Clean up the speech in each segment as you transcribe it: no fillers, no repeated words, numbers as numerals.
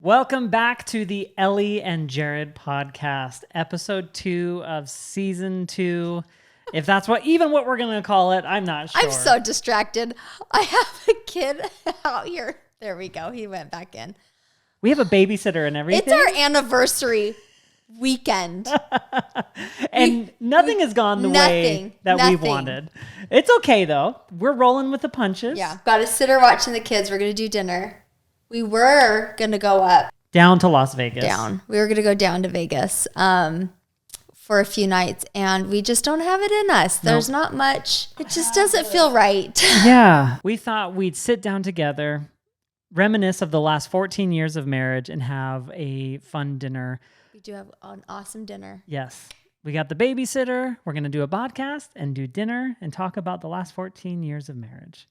Welcome back to the Ellie and Jared podcast, episode 2 of season 2. If that's what we're going to call it, I'm not sure. I'm so distracted. I have a kid out here. There we go. He went back in. We have a babysitter and everything. It's our anniversary weekend. And nothing has gone the way that we wanted. It's okay, though. We're rolling with the punches. Yeah. Got a sitter watching the kids. We're going to do dinner. We were going to go up. Down to Las Vegas. We were going to go down to Vegas for a few nights, and we just don't have it in us. There's not much. It just doesn't feel right. Yeah. We thought we'd sit down together, reminisce of the last 14 years of marriage, and have a fun dinner. We do have an awesome dinner. Yes. We got the babysitter. We're going to do a podcast and do dinner and talk about the last 14 years of marriage,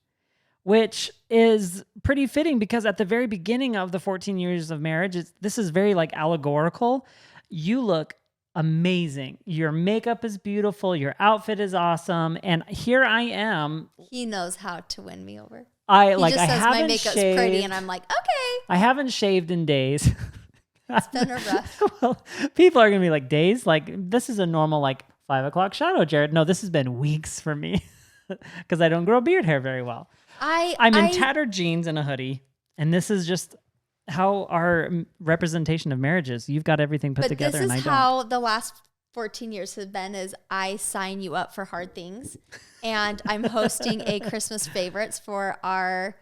which is pretty fitting because at the very beginning of the 14 years of marriage, this is very like allegorical. You look amazing. Your makeup is beautiful. Your outfit is awesome. And here I am. He knows how to win me over. I just says haven't my makeup's shaved. Pretty, and I'm like, okay. I haven't shaved in days. It's been rough. Well, people are going to be like, days? Like, this is a normal, 5 o'clock shadow, Jared. No, this has been weeks for me because I don't grow beard hair very well. I'm in tattered jeans and a hoodie, and this is just how our representation of marriage is. You've got everything put together, and I don't. This is how the last 14 years have been, is I sign you up for hard things, and I'm hosting a Christmas favorites for our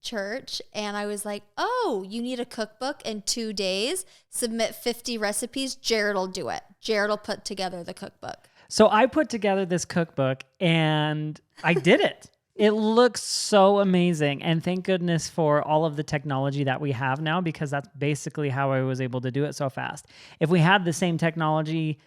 church, and I was like, oh, you need a cookbook in 2 days, submit 50 recipes, Jared will do it. Jared will put together the cookbook. So I put together this cookbook, and I did it. It looks so amazing. And thank goodness for all of the technology that we have now, because that's basically how I was able to do it so fast. If we had the same technology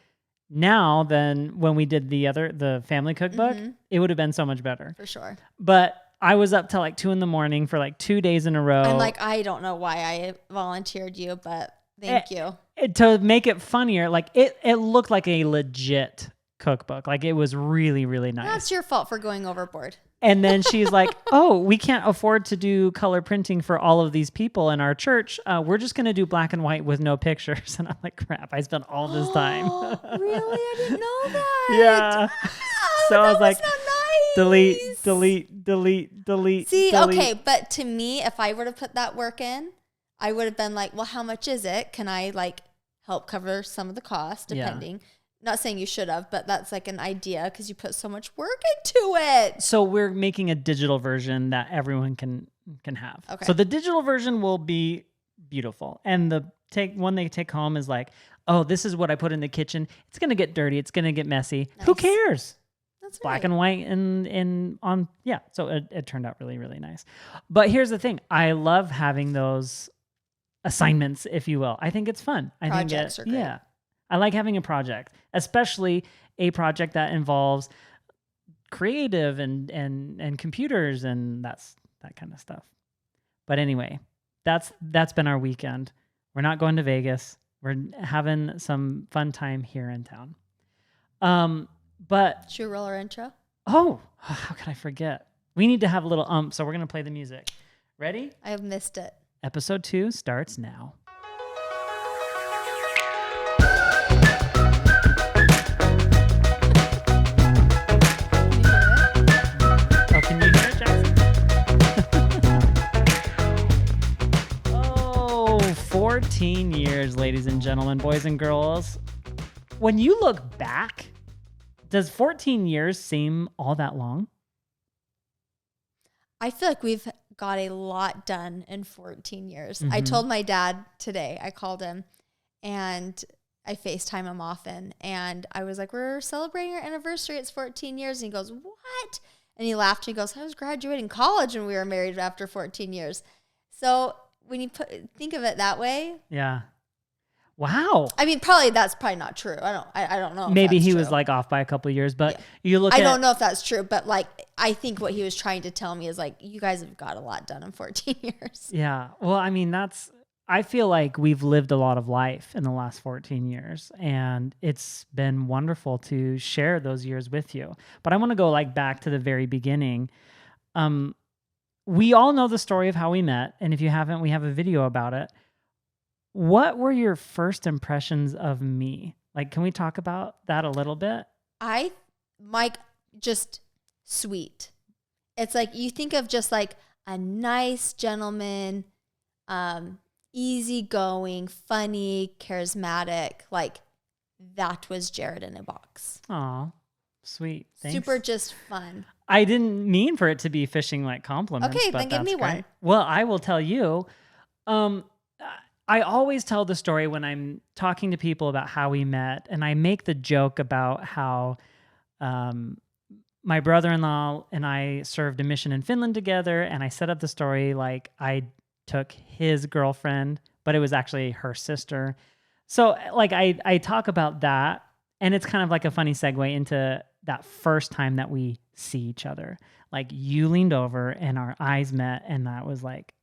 now than when we did the family cookbook, it would have been so much better. For sure. But I was up till 2 a.m. for 2 days in a row. I'm like, I don't know why I volunteered you, but thank you. To make it funnier, it looked like a legit cookbook. It was really, really nice. That's your fault for going overboard. And then she's like, oh, we can't afford to do color printing for all of these people in our church. We're just going to do black and white with no pictures. And I'm like, crap, I spent all this time. Really? I didn't know that. Yeah. Oh, so I was like, not nice. delete. See, delete. Okay, but to me, if I were to put that work in, I would have been like, well, how much is it? Can I help cover some of the cost, depending? Yeah. Not saying you should have, but that's an idea because you put so much work into it. So we're making a digital version that everyone can have. Okay. So the digital version will be beautiful. And the one they take home is oh, this is what I put in the kitchen. It's going to get dirty. It's going to get messy. Nice. Who cares? That's black right. and white and on. Yeah. So it turned out really, really nice. But here's the thing. I love having those assignments, if you will. I think it's fun. Projects are great. Yeah. I like having a project, especially a project that involves creative and computers and that kind of stuff. But anyway, that's been our weekend. We're not going to Vegas. We're having some fun time here in town. But should we roll our intro? Oh, how could I forget? We need to have a little so we're going to play the music. Ready? I have missed it. Episode 2 starts now. Can you hear it, Jackson? 14 years, ladies and gentlemen, boys and girls. When you look back, does 14 years seem all that long? I feel like we've got a lot done in 14 years. Mm-hmm. I told my dad today, I called him and I FaceTime him often. And I was like, we're celebrating our anniversary. It's 14 years. And he goes, what? And he laughed and he goes, I was graduating college when we were married after 14 years. So when you think of it that way. Yeah. Wow. I mean, that's probably not true. I don't know. Maybe he true. was off by a couple of years, but yeah. You look I don't know if that's true, but I think what he was trying to tell me is you guys have got a lot done in 14 years. Yeah. Well, I mean, I feel like we've lived a lot of life in the last 14 years, and it's been wonderful to share those years with you. But I want to go back to the very beginning. we all know the story of how we met. And if you haven't, we have a video about it. What were your first impressions of me? Like, can we talk about that a little bit? Mike, just sweet. It's like, you think of just like a nice gentleman, easygoing, funny, charismatic. Like, that was Jared in a box. Aw, sweite. Thanks. Super just fun. I didn't mean for it to be fishing like compliments. Okay, but then give me that's great. one. Well, I will tell you. I always tell the story when I'm talking to people about how we met, and I make the joke about how my brother-in-law and I served a mission in Finland together, and I set up the story like I took his girlfriend, but it was actually her sister. So like I talk about that, and it's kind of like a funny segue into that first time that we see each other. Like, you leaned over and our eyes met, and that was like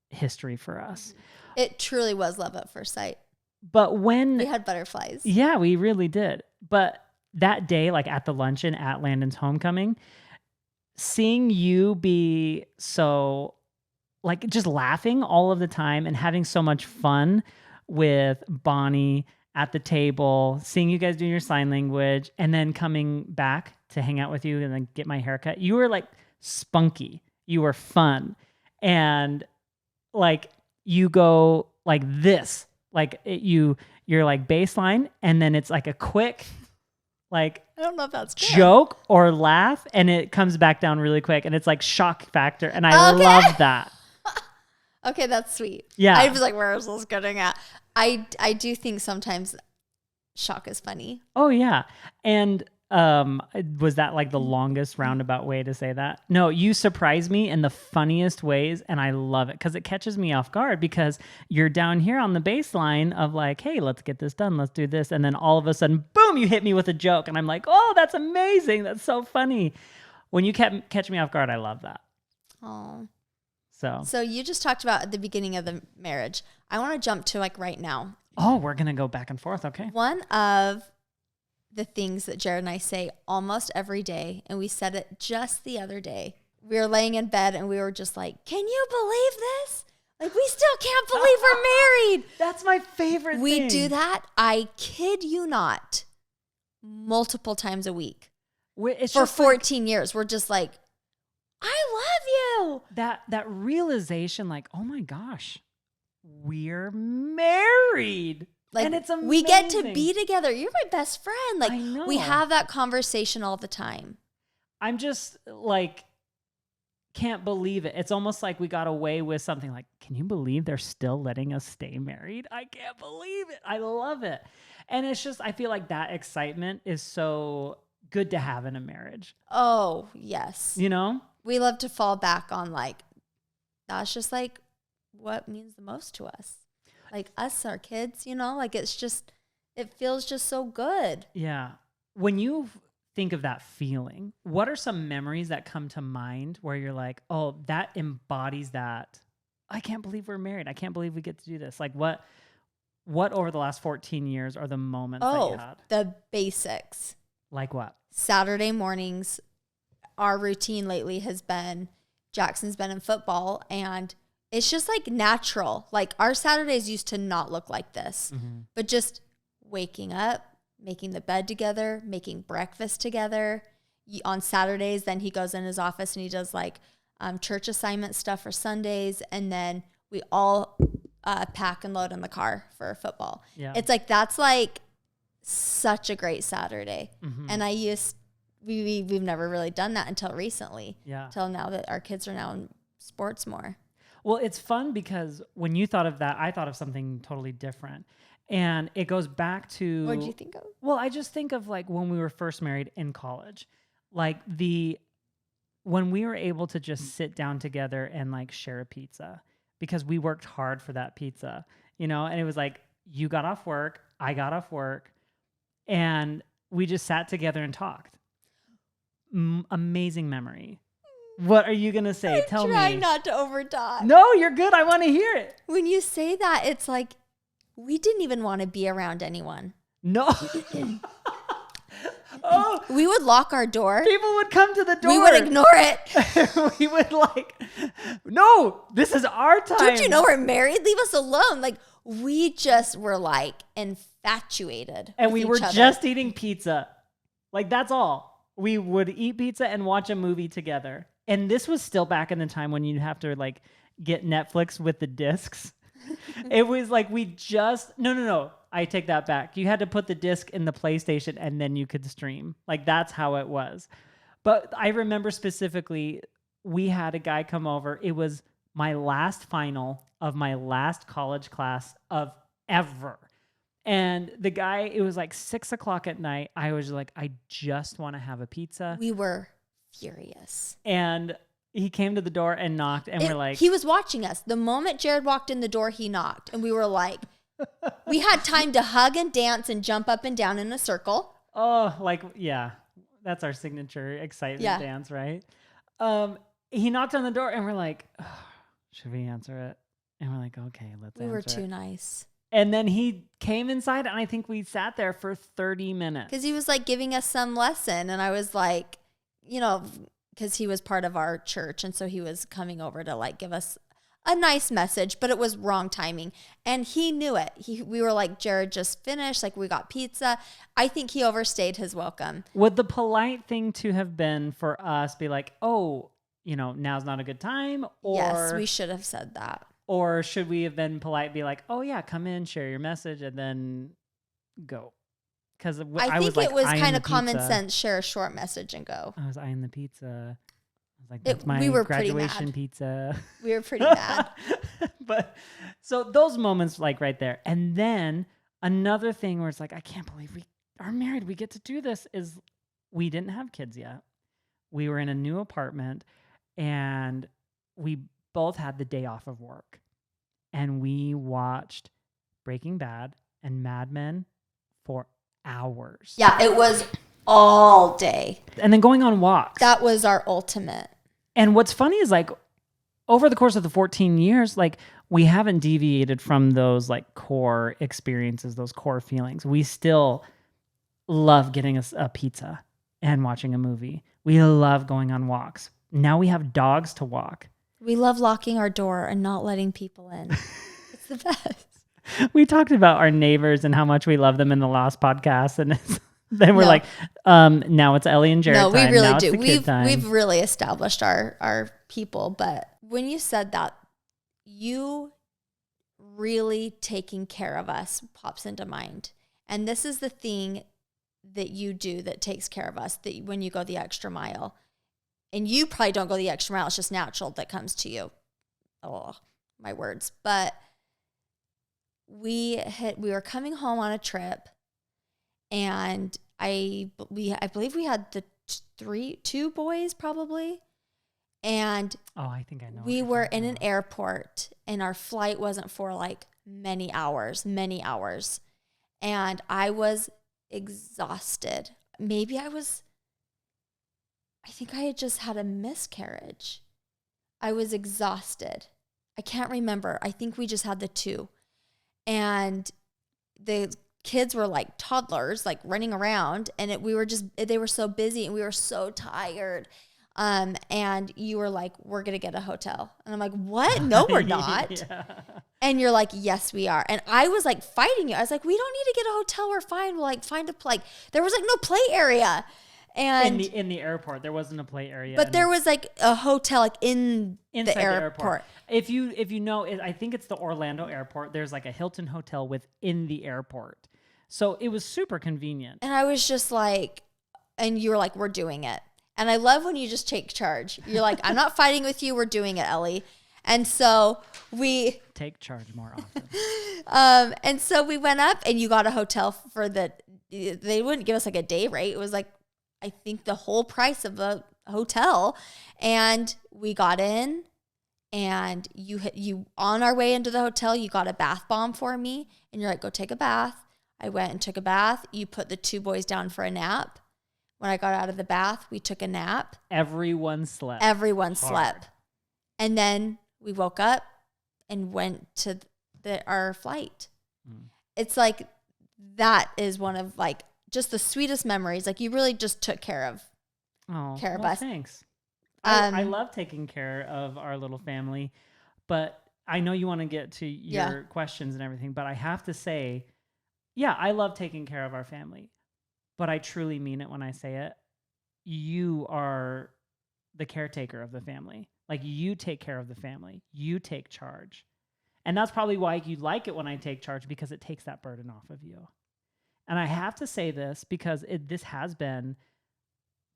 history for us. It truly was love at first sight. But when we had butterflies. Yeah, we really did. But that day, like at the luncheon at Landon's homecoming, seeing you be so like just laughing all of the time and having so much fun with Bonnie at the table, seeing you guys doing your sign language, and then coming back to hang out with you and then get my haircut. You were like spunky. You were fun. And like, you go like this, like you're like baseline, and then it's like a quick, like, I don't know if that's good. Joke or laugh, and it comes back down really quick, and it's like shock factor, and I love that. Okay, that's sweet. Yeah, I was like, where is this getting at? I do think sometimes shock is funny. Oh yeah, and was that like the longest roundabout way to say that? No, you surprise me in the funniest ways, and I love it because it catches me off guard, because you're down here on the baseline of like, hey, let's get this done, let's do this, and then all of a sudden, boom, you hit me with a joke, and I'm like, oh, that's amazing, that's so funny. When you catch me off guard, I love that. Oh. So you just talked about at the beginning of the marriage. I want to jump to like right now. Oh, we're gonna go back and forth, okay? One of the things that Jared and I say almost every day, and we said it just the other day. We were laying in bed and we were just like, can you believe this? Like, we still can't believe we're married. That's my favorite thing. We do that, I kid you not, multiple times a week. It's for just 14 years. We're just like, I love you. That realization, like, oh my gosh, we're married. Like, and it's amazing. We get to be together. You're my best friend. Like, I know. We have that conversation all the time. I'm just like, can't believe it. It's almost like we got away with something. Like, can you believe they're still letting us stay married? I can't believe it. I love it. And it's just, I feel like that excitement is so good to have in a marriage. Oh, yes. You know? We love to fall back on like, that's just like what means the most to us. Like us, our kids, you know, like it's just, it feels just so good. Yeah. When you think of that feeling, what are some memories that come to mind where you're like, oh, that embodies that? I can't believe we're married. I can't believe we get to do this. Like what over the last 14 years are the moments that you had? The basics. Like what? Saturday mornings, our routine lately has been, Jackson's been in football, and it's just like natural. Like our Saturdays used to not look like this, but just waking up, making the bed together, making breakfast together. On Saturdays, then he goes in his office and he does like church assignment stuff for Sundays. And then we all pack and load in the car for football. Yeah. It's like, that's like such a great Saturday. And we've never really done that until recently. Yeah. Until now that our kids are now in sports more. Well, it's fun because when you thought of that, I thought of something totally different. And it goes back to... What did you think of? Well, I just think of like when we were first married in college. Like when we were able to just sit down together and like share a pizza, because we worked hard for that pizza, you know? And it was like, you got off work, I got off work, and we just sat together and talked. Amazing memory. What are you going to say? Tell me. I'm trying not to overtalk. No, you're good. I want to hear it. When you say that, it's like, we didn't even want to be around anyone. No. Oh, We would lock our door. people would come to the door. We would ignore it. We would no, this is our time. Don't you know we're married? Leave us alone. Like, we just were like infatuated. And with we were each other. just eating pizza. Like, that's all. We would eat pizza and watch a movie together. And this was still back in the time when you'd have to like get Netflix with the discs. It was like no. I take that back. You had to put the disc in the PlayStation and then you could stream. Like, that's how it was. But I remember specifically, we had a guy come over. It was my last final of my last college class of ever. And the guy, it was like 6:00 at night. I was like, I just want to have a pizza. We were furious. And he came to the door and knocked, and we're like... He was watching us. The moment Jared walked in the door, he knocked. And we were like... we had time to hug and dance and jump up and down in a circle. Oh, like, yeah. That's our signature excitement dance, right? He knocked on the door, and we're like, oh, should we answer it? And we're like, okay, let's answer it. We were too nice. And then he came inside, and I think we sat there for 30 minutes. Because he was like giving us some lesson. And I was like, because he was part of our church. And so he was coming over to like give us a nice message, but it was wrong timing. And he knew it. We were like, Jared just finished. Like, we got pizza. I think he overstayed his welcome. Would the polite thing to have been for us be like, oh, now's not a good time? Or, yes, we should have said that. Or should we have been polite, be like, oh yeah, come in, share your message, and then go? Because I think it was kind of common sense. Share a short message and go. I was eyeing the pizza. I was like, that's my graduation pizza. We were pretty mad. But so those moments, like right there. And then another thing where it's like, I can't believe we are married. We get to do this, is we didn't have kids yet. We were in a new apartment, and we both had the day off of work. And we watched Breaking Bad and Mad Men for hours. Yeah, it was all day. And then going on walks. That was our ultimate. And what's funny is, like, over the course of the 14 years, like, we haven't deviated from those like core experiences, those core feelings. We still love getting a pizza and watching a movie. We love going on walks. Now we have dogs to walk. We love locking our door and not letting people in. It's the best. We talked about our neighbors and how much we love them in the last podcast, and then we're like, now it's Ellie and Jared. No, we time. really Now do. We've really established our people. But when you said that, you really taking care of us pops into mind. And this is the thing that you do that takes care of us, that when you go the extra mile. And you probably don't go the extra mile. It's just natural that comes to you. Oh, my words. But we were coming home on a trip, and I believe we had the two boys probably. And I think I know. We were in an airport, and our flight wasn't for like many hours. And I was exhausted. I think I had just had a miscarriage. I was exhausted. I can't remember. I think we just had the two. And the kids were like toddlers, like running around. And they were so busy, and we were so tired. And you were like, we're going to get a hotel. And I'm like, what? No, we're not. Yeah. And you're like, yes, we are. And I was like fighting you. I was like, we don't need to get a hotel. We're fine. We'll like find there was like no play area. And in the airport, there wasn't a play area. But there was like a hotel like inside the airport. If you know, I think it's the Orlando airport. There's like a Hilton hotel within the airport. So it was super convenient. And I was just like, and you were like, we're doing it. And I love when you just take charge. You're like, I'm not fighting with you. We're doing it, Ellie. And so we take charge more often. And so we went up, and you got a hotel they wouldn't give us like a day rate. It was like, I think the whole price of a hotel. And we got in, and you on our way into the hotel, you got a bath bomb for me, and you're like, go take a bath. I went and took a bath. You put the two boys down for a nap. When I got out of the bath, we took a nap. Everyone slept. And then we woke up and went to our flight. It's like, that is one of like just the sweetest memories. Like, you really just took care of us. Thanks. I love taking care of our little family, but I know you want to get to your questions and everything, but I have to say, yeah, I love taking care of our family, but I truly mean it when I say it. You are the caretaker of the family. Like, you take care of the family. You take charge. And that's probably why you like it when I take charge, because it takes that burden off of you. And I have to say this because this has been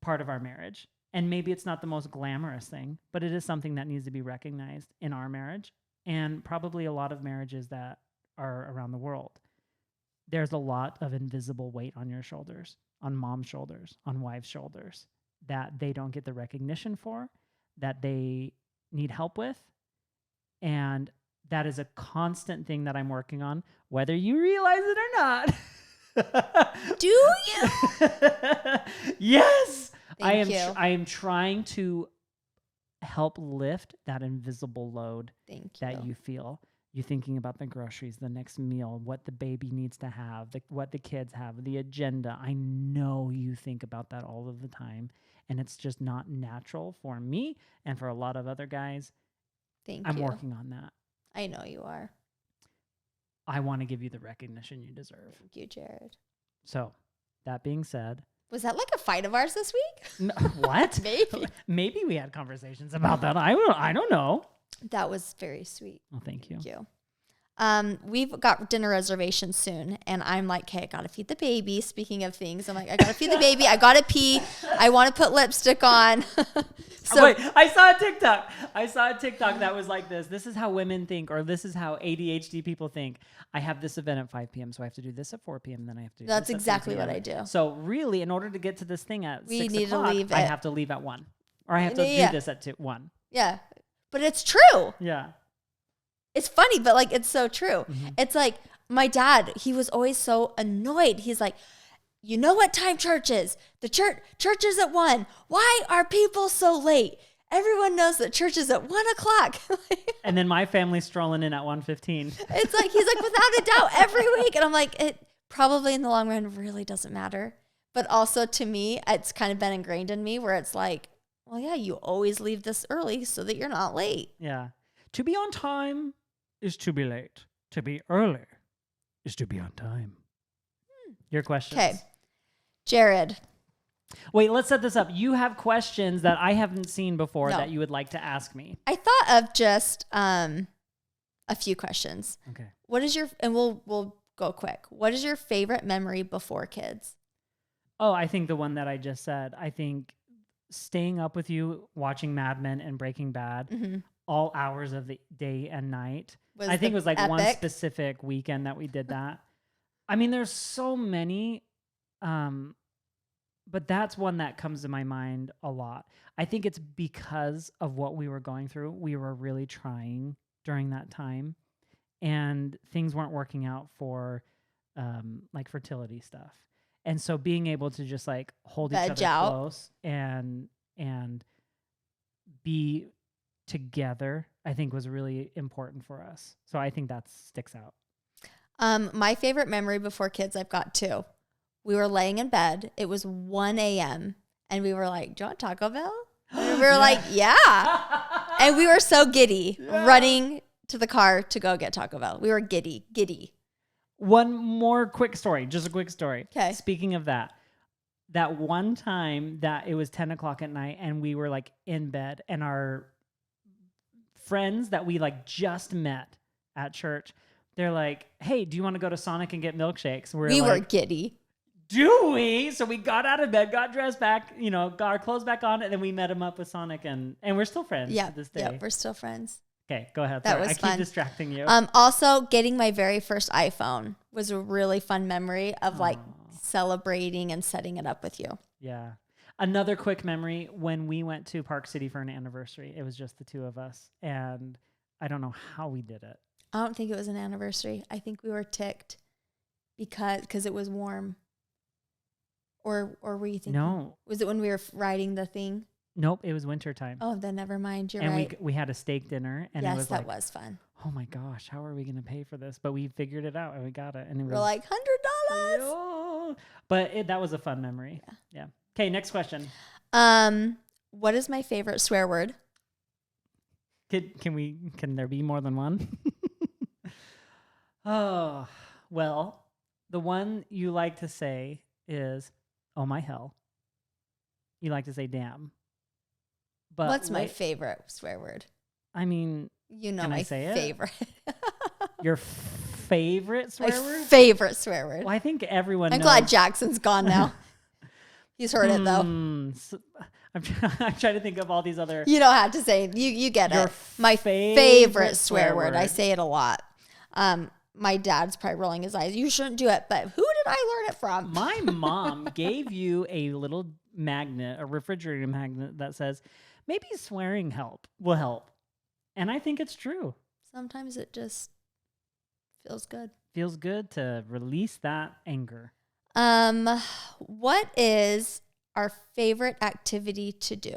part of our marriage. And maybe it's not the most glamorous thing, but it is something that needs to be recognized in our marriage and probably a lot of marriages that are around the world. There's a lot of invisible weight on your shoulders, on mom's shoulders, on wife's shoulders that they don't get the recognition for, that they need help with. And that is a constant thing that I'm working on, whether you realize it or not. Do you? Yes. Thank you. I am trying to help lift that invisible load that you feel. You're thinking about the groceries, the next meal, what the baby needs to have, what the kids have, the agenda. I know you think about that all of the time, and it's just not natural for me and for a lot of other guys. I'm working on that. I know you are. I want to give you the recognition you deserve. Thank you, Jared. So, that being said. Was that like a fight of ours this week? No, what? Maybe we had conversations about that. I don't know. That was very sweet. Well, thank you. We've got dinner reservations soon, and I'm like, okay, I gotta feed the baby. Speaking of things, I'm like, I gotta feed the baby. I gotta pee. I want to put lipstick on. So wait, I saw a TikTok that was like this. This is how women think, or this is how ADHD people think. I have this event at 5 p.m., so I have to do this at 4 p.m., and then I have to do That's this exactly at 3 what I do. So really, in order to get to this thing at 6 o'clock, I have to leave at 1. Or I have to do this at 1. Yeah. But it's true. Yeah. It's funny, but like, it's so true. Mm-hmm. It's like my dad, he was always so annoyed. He's like, you know what time church is? The church is at 1. Why are people so late? Everyone knows that church is at 1 o'clock. And then my family's strolling in at 1:15. It's like, he's like, without a doubt, every week. And I'm like, it probably in the long run really doesn't matter. But also to me, it's kind of been ingrained in me where it's like, well, yeah, you always leave this early so that you're not late. Yeah. To be on time is to be late. To be early is to be on time. Your questions. Okay. Jared. Wait, let's set this up. You have questions that I haven't seen before that you would like to ask me. I thought of just a few questions. Okay. What is your, and we'll go quick. What is your favorite memory before kids? Oh, I think the one that I just said. I think staying up with you, watching Mad Men and Breaking Bad, all hours of the day and night. I think it was like one specific weekend that we did that. I mean, there's so many, but that's one that comes to my mind a lot. I think it's because of what we were going through. We were really trying during that time, and things weren't working out for like fertility stuff. And so being able to just like hold each other close and be together, I think was really important for us. So I think that sticks out. My favorite memory before kids, I've got 2. We were laying in bed. It was 1 a.m. And we were like, do you want Taco Bell? And we were like, yeah. And we were so giddy, running to the car to go get Taco Bell. We were giddy. One more quick story, just a quick story. Okay. Speaking of that one time that it was 10 o'clock at night and we were like in bed, and our friends that we like just met at church, they're like, hey, do you want to go to Sonic and get milkshakes? We were giddy. Do we? So we got out of bed, got dressed back, got our clothes back on, and then we met him up with Sonic, and we're still friends to this day. Yeah, we're still friends. Okay, go ahead. That was fun. I keep distracting you. Also, getting my very first iPhone was a really fun memory of like celebrating and setting it up with you. Yeah. Another quick memory, when we went to Park City for an anniversary, it was just the 2 of us, and I don't know how we did it. I don't think it was an anniversary. I think we were ticked because it was warm. Or were you thinking? No. Was it when we were riding the thing? Nope, it was winter time. Oh, then never mind. You're right. And we had a steak dinner, and yes, it was that was fun. Oh my gosh, how are we going to pay for this? But we figured it out, and we got it. And we're like, $100. But that was a fun memory. Yeah. Okay, next question. What is my favorite swear word? Can there be more than one? Oh, well, the one you like to say is, oh my hell. You like to say damn. But What's my favorite swear word? I mean, You know can I my say it? favorite. Your favorite swear My word? favorite swear word. Well, I think everyone I'm knows. glad Jackson's gone now. He's heard it though. So, I'm trying to think of all these other. You don't have to say it. You get Your it. My favorite swear word. I say it a lot. My dad's probably rolling his eyes. You shouldn't do it, but who did I learn it from? My mom gave you a little magnet, a refrigerator magnet that says, maybe swearing will help. And I think it's true. Sometimes it just feels good. Feels good to release that anger. What is our favorite activity to do?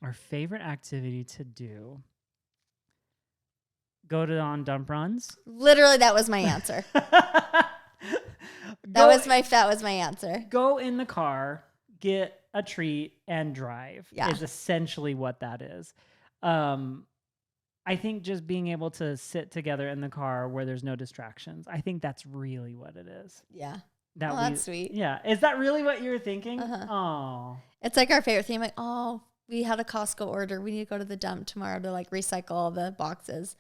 Our favorite activity to do. Go on dump runs. Literally, that was my answer. That was my answer. Go in the car, get a treat, and drive. Yeah. Is essentially what that is. I think just being able to sit together in the car where there's no distractions. I think that's really what it is. Yeah. That's sweet. Yeah. Is that really what you were thinking? Uh-huh. Oh. It's like our favorite thing. I'm like, oh, we had a Costco order. We need to go to the dump tomorrow to like recycle all the boxes.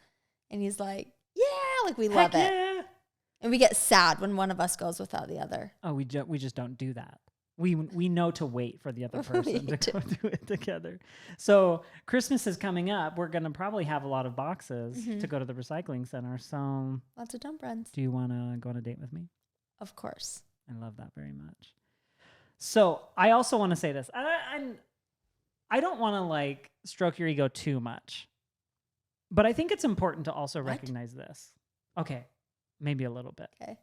And he's like, yeah, like we love it. Yeah. And we get sad when one of us goes without the other. Oh, we just don't do that. We know to wait for the other person to go do it together. So Christmas is coming up. We're going to probably have a lot of boxes to go to the recycling center. So lots of dump runs. Do you want to go on a date with me? Of course. I love that very much. So I also want to say this. I don't want to like stroke your ego too much, but I think it's important to also recognize this. Okay. Maybe a little bit. Okay.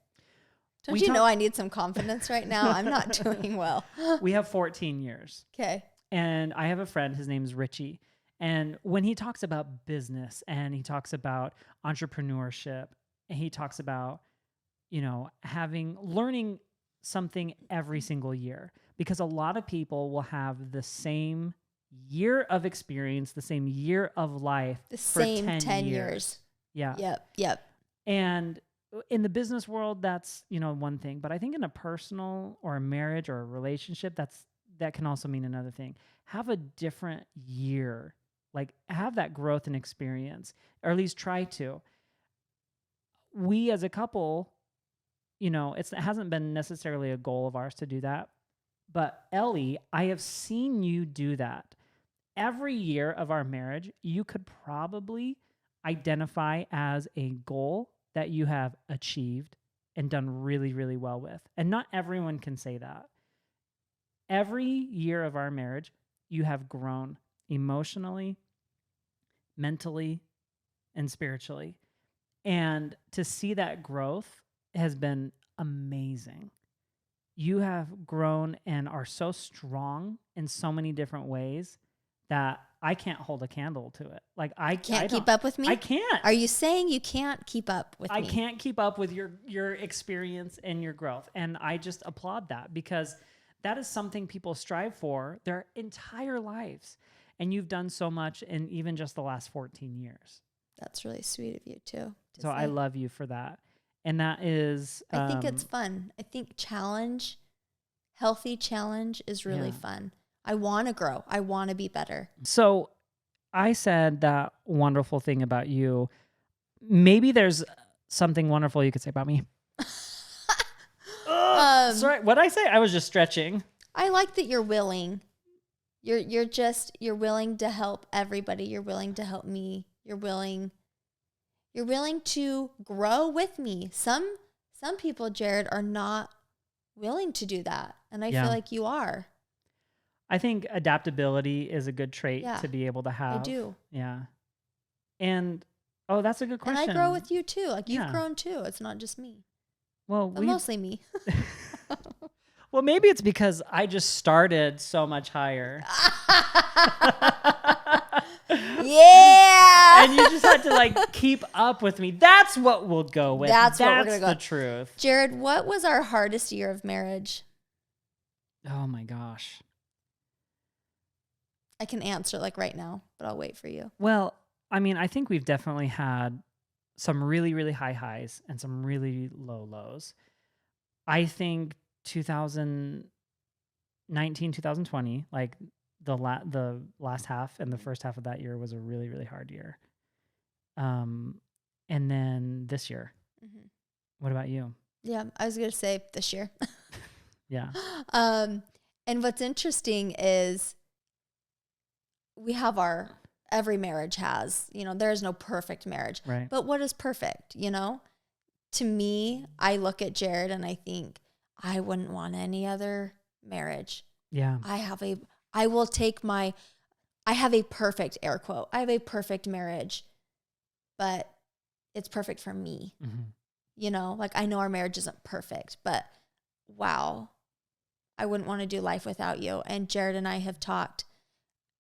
Don't you know I need some confidence right now? I'm not doing well. We have 14 years. Okay. And I have a friend, his name's Richie. And when he talks about business and he talks about entrepreneurship and he talks about, learning something every single year, because a lot of people will have the same year of experience, the same year of life the for same 10 years. years. Yeah. Yep. And in the business world, that's, one thing, but I think in a personal or a marriage or a relationship, that can also mean another thing. Have a different year, like have that growth and experience, or at least try to. We as a couple, it hasn't been necessarily a goal of ours to do that, but Ellie, I have seen you do that. Every year of our marriage, you could probably identify as a goal that you have achieved and done really, really well with. And not everyone can say that. Every year of our marriage, you have grown emotionally, mentally, and spiritually. And to see that growth has been amazing. You have grown and are so strong in so many different ways that I can't hold a candle to it. Like I can't keep up with me. I can't. Are you saying you can't keep up with me? I can't keep up with your experience and your growth. And I just applaud that because that is something people strive for their entire lives. And you've done so much in even just the last 14 years. That's really sweet of you too. So I love you for that. And that is... I think it's fun. I think healthy challenge is really fun. I want to grow. I want to be better. So I said that wonderful thing about you. Maybe there's something wonderful you could say about me. Sorry, what did I say? I was just stretching. I like that you're willing. You're willing to help everybody. You're willing to help me. You're willing to grow with me. Some people, Jared, are not willing to do that. And I feel like you are. I think adaptability is a good trait to be able to have. I do. Yeah. And, that's a good question. And I grow with you too. Like you've grown too. It's not just me. Well, mostly me. Well, maybe it's because I just started so much higher. Yeah. And you just had to like keep up with me. That's what we'll go with. That's what we're gonna go the with. truth. Jared, what was our hardest year of marriage? Oh my gosh. I can answer like right now, but I'll wait for you. Well, I mean, I think we've definitely had some really, really high highs and some really low lows. I think 2019, 2020, like the last half and the first half of that year was a really, really hard year. And then this year. Mm-hmm. What about you? Yeah, I was gonna say this year. Yeah. And what's interesting is we have every marriage has, there is no perfect marriage. Right. But what is perfect, To me, I look at Jared and I think I wouldn't want any other marriage. Yeah. I have a perfect air quote. I have a perfect marriage, but it's perfect for me. Mm-hmm. Like I know our marriage isn't perfect, but wow, I wouldn't want to do life without you. And Jared and I have talked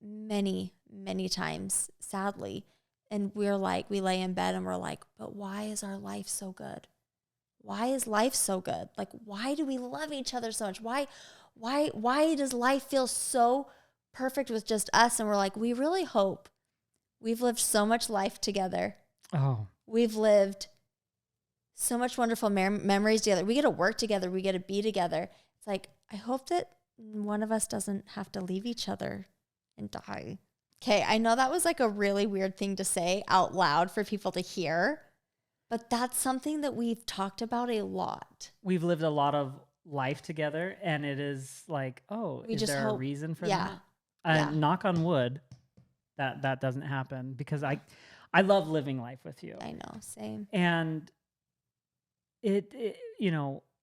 many, many times, sadly. And we're like, we lay in bed and we're like, but why is our life so good? Why is life so good? Like, why do we love each other so much? Why does life feel so perfect with just us? And we're like, we really hope we've lived so much life together. Oh, We've lived so much wonderful memories together. We get to work together. We get to be together. It's like, I hope that one of us doesn't have to leave each other and die. Okay, I know that was like a really weird thing to say out loud for people to hear, but that's something that we've talked about a lot. we've lived a lot of life together, and it is like, We is just there hope- a reason for yeah, that? And yeah. knock on wood, that doesn't happen, because I love living life with you. I know, same. And it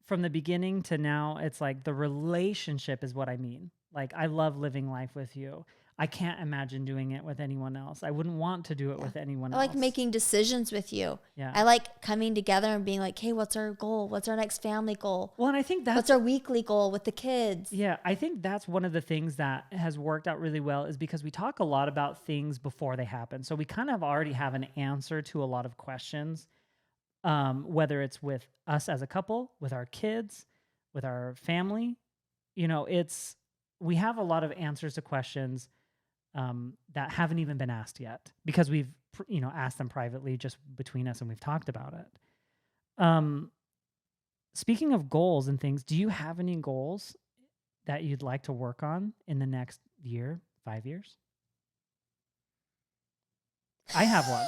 from the beginning to now, it's like the relationship is what I mean. Like, I love living life with you. I can't imagine doing it with anyone else. I wouldn't want to do it with anyone I else. like making decisions with you. Yeah. I like coming together and being like, hey, what's our goal? What's our next family goal? Well, and I think What's our weekly goal with the kids? Yeah, I think that's one of the things that has worked out really well, is because we talk a lot about things before they happen. So we kind of already have an answer to a lot of questions, whether it's with us as a couple, with our kids, with our family. We have a lot of answers to questions that haven't even been asked yet, because we've asked them privately just between us, and we've talked about it. Speaking of goals and things, do you have any goals that you'd like to work on in the next year, 5 years? I have one.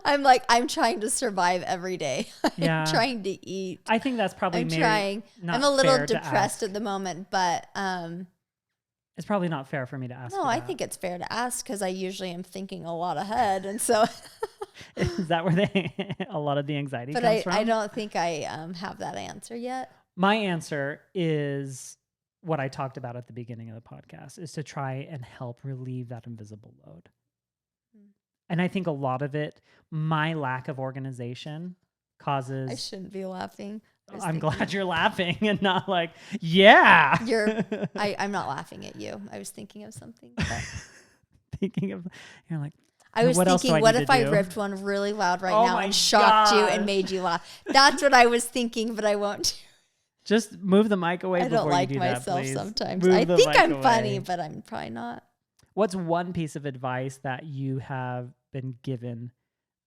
I'm like, I'm trying to survive every day. Yeah. I'm trying to eat. I think that's probably not I'm a little fair to depressed ask. at the moment, but It's probably not fair for me to ask. no, I think it's fair to ask because I usually am thinking a lot ahead, and so. Is that where a lot of the anxiety comes from? I don't think I have that answer yet. My answer is what I talked about at the beginning of the podcast, is to try and help relieve that invisible load. And I think a lot of it, my lack of organization causes. I shouldn't be laughing. I'm glad you're laughing and not like, yeah. I'm not laughing at you. I was thinking of something. But You're like, I was thinking, what if I ripped one really loud right now and shocked you and made you laugh? That's what I was thinking, but I won't. Just move the mic away. I don't before like you do myself that, sometimes. Move I the think mic I'm away. funny, but I'm probably not. What's one piece of advice that you have been given,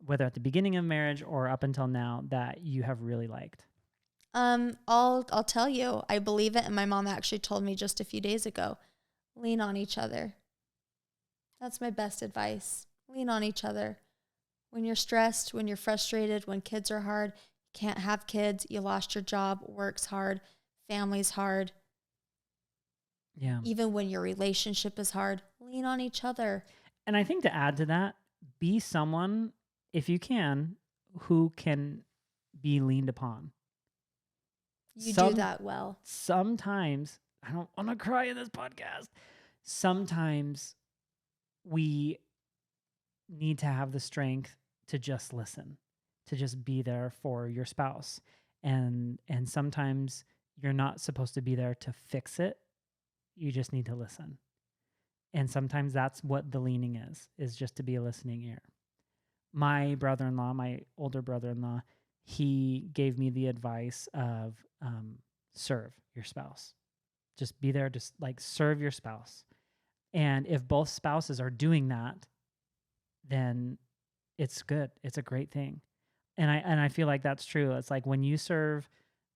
whether at the beginning of marriage or up until now, that you have really liked? I'll tell you. I believe it, and my mom actually told me just a few days ago. Lean on each other. That's my best advice. Lean on each other. When you're stressed, when you're frustrated, when kids are hard, you can't have kids, you lost your job, work's hard, family's hard. Yeah. Even when your relationship is hard, lean on each other. And I think to add to that, be someone, if you can, who can be leaned upon. You do that well. Sometimes, I don't want to cry in this podcast. Sometimes we need to have the strength to just listen, to just be there for your spouse. And sometimes you're not supposed to be there to fix it. You just need to listen. And sometimes that's what the leaning is just to be a listening ear. My brother-in-law, my older brother-in-law, he gave me the advice of serve your spouse. Just be there, just like serve your spouse. And if both spouses are doing that, then it's good. It's a great thing. And I feel like that's true. It's like when you serve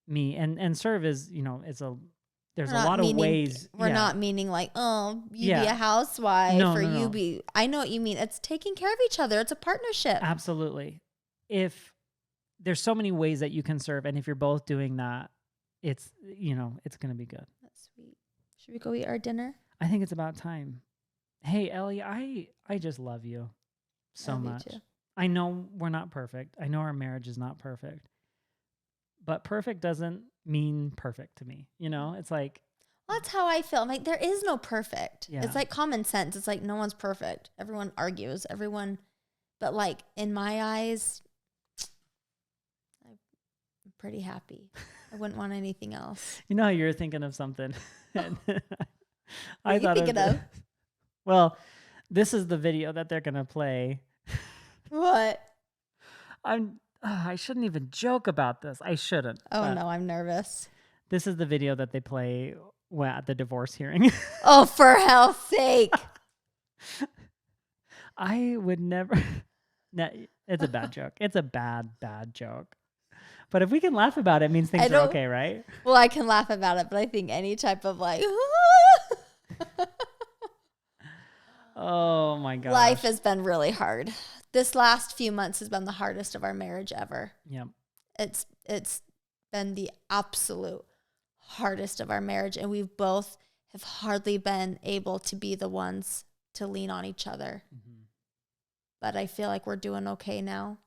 me, and serve is, there's a lot of ways. We're not meaning like, oh, you be a housewife No. be. I know what you mean. It's taking care of each other. It's a partnership. Absolutely. If there's so many ways that you can serve, and if you're both doing that, it's going to be good. That's sweet. Should we go eat our dinner? I think it's about time. Hey, Ellie, I just love you so much. Too. I know we're not perfect. I know our marriage is not perfect. But perfect doesn't mean perfect to me. It's like... Well, that's how I feel. I'm like, there is no perfect. Yeah. It's like common sense. It's like no one's perfect. Everyone argues. But like in my eyes, I'm pretty happy. I wouldn't want anything else. You know how you're thinking of something. What are you thinking of? Well, this is the video that they're going to play. What? I shouldn't even joke about this. I shouldn't. Oh no, I'm nervous. This is the video that they play at the divorce hearing. Oh, for hell's sake. I would never. No, it's a bad joke. It's a bad joke. But if we can laugh about it, it means things are okay, right? Well, I can laugh about it, but I think any type of like... Oh my gosh. Life has been really hard. This last few months has been the hardest of our marriage ever. Yep. It's been the absolute hardest of our marriage, and we both have hardly been able to be the ones to lean on each other. Mm-hmm. But I feel like we're doing okay now,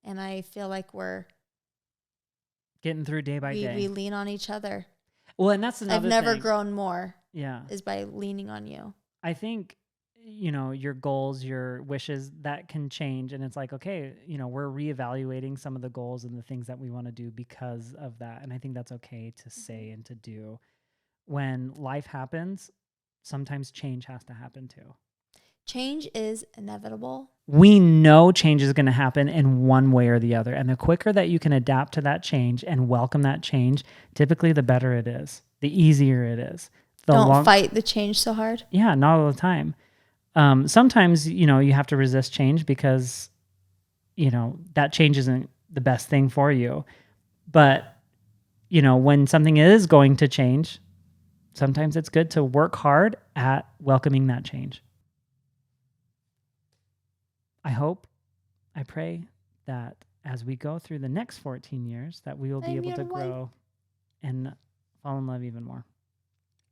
and I feel like we're getting through day by day. We lean on each other. Well, and that's another thing. I've never grown more. Yeah. Is by leaning on you. I think your goals, your wishes, that can change. And it's like, okay, we're reevaluating some of the goals and the things that we want to do because of that. And I think that's okay to say and to do. When life happens, sometimes change has to happen too. Change is inevitable. We know change is going to happen in one way or the other. And the quicker that you can adapt to that change and welcome that change, typically the better it is, the easier it is. Don't fight the change so hard. Yeah, not all the time. Sometimes, you have to resist change because, that change isn't the best thing for you. But, when something is going to change, sometimes it's good to work hard at welcoming that change. I pray that as we go through the next 14 years, that we will be able to grow and fall in love even more.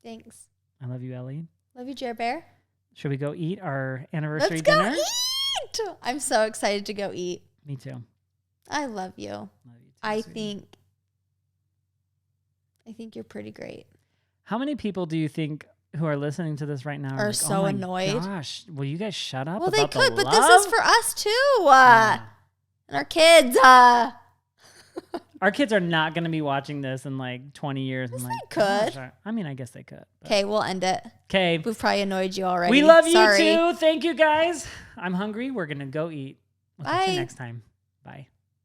Thanks. I love you, Ellie. Love you, Jer Bear. Should we go eat our anniversary dinner? Let's go eat! I'm so excited to go eat. Me too. I love you. Love you too, I sweetie. think you're pretty great. How many people do you think who are listening to this right now are so annoyed? Gosh, will you guys shut up? Well, about they could, the but love? this is for us too. And our kids. Our kids are not going to be watching this in like 20 years. Yes, and like, they could. Gosh, I mean, I guess they could. Okay, we'll end it. Okay. We've probably annoyed you already. We love you Sorry. too. Thank you guys. I'm hungry. We're going to go eat. We'll catch you Bye. next time. Bye.